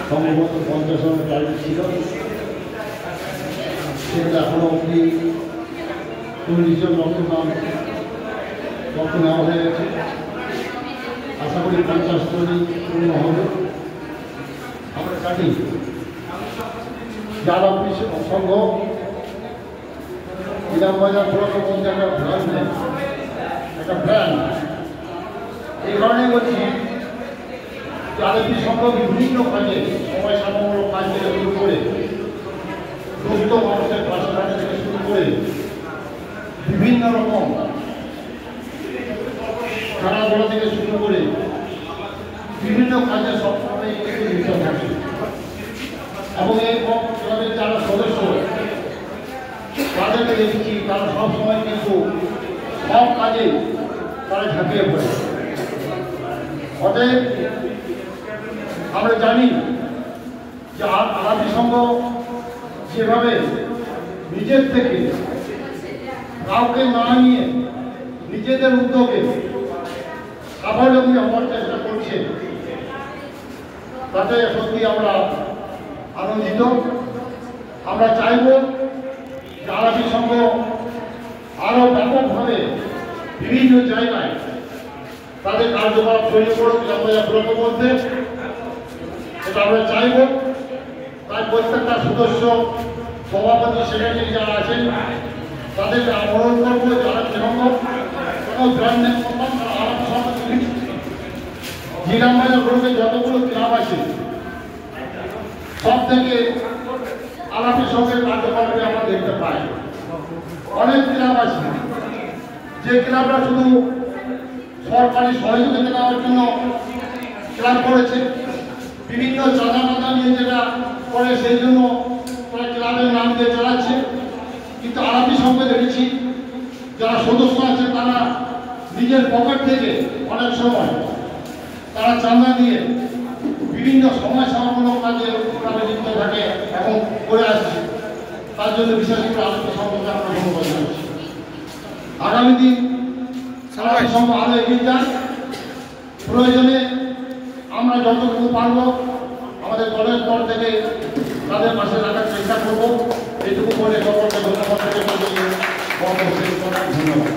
সম্ভবত 50 জনের গাড়ি ছিল, সেটা এখনো অব্দি 40 জন রক্ত নেওয়া হয়ে গেছে। আশা করি 50 জনই পূর্ণ হবে। আমরা জানি যারা সংঘ ইলামবাজার ব্লকের মধ্যে একটা ব্র্যান্ড। এই কারণে বলছি যে আরবি সংঘ বিভিন্ন কাজে সময় সামগ্রমূলক কাজ থেকে শুরু করে দুস্থ মানুষের পাশে থাকা থেকে শুরু করে বিভিন্ন রকম খেলাধুলা থেকে শুরু করে বিভিন্ন কাজে সবসময় একটু লিপ্ত থাকে এবং এই ক্লাবের যারা সদস্য তাদেরকে দেখছি তারা সবসময় কিন্তু সব কাজে তারা ঝাঁপিয়ে পড়ে। অতএব আমরা জানি যে আরবি সংঘ যেভাবে নিজের থেকে কাউকে না নিয়ে নিজেদের উদ্যোগে স্বাবলম্বী হওয়ার চেষ্টা করছে, তাতে সত্যি আমরা আনন্দিত। আমরা চাইব যে আরবি সংঘ আরও ব্যাপকভাবে বিভিন্ন জায়গায় তাদের কার্যকলাপ ছড়িয়ে পড়ুক ইলামবাজার ব্লকের মধ্যে, এটা আমরা চাইব। তাই প্রত্যেকটা সদস্য, সভাপতি, সেক্রেটারি যারা আছেন তাদেরকে অনুরোধ করবো যারা যেরকম কোনো ব্র্যান্ডের মতন আরবি সংঘ ইলামবাজার ব্লকে যতগুলো ক্লাব আছে সব থেকে আরবি সংঘের কার্যকলাপে আমরা দেখতে পাই। অনেক ক্লাব আছে যে ক্লাবরা শুধু সরকারি সহযোগিতা নেওয়ার জন্য ক্লাব করেছে, বিভিন্ন চাঁদা টাদা নিয়ে যেটা করে সেই জন্য তারা ক্লাবের নাম দিয়ে চালাচ্ছে। কিন্তু আরবি সংঘে দেখেছি যারা সদস্য আছে তারা নিজের পকেট থেকে অনেক সময় তারা চাঁদা দিয়ে বিভিন্ন সময় সমামূলক কাজে ক্লাবে লিপ্ত থাকে এবং করে আসছে। তার জন্য বিশেষ করে আরবি সংঘকে আমরা ধন্যবাদ জানাচ্ছি। আগামী দিন আরবি সংঘ আরো এগিয়ে যান। প্রয়োজনে আমরা যতটুকু পারব আমাদের দলের তরফ থেকে তাদের পাশে রাখার চেষ্টা করব। এইটুকু বলে সকলকে ধন্যবাদ। ধন্যবাদ।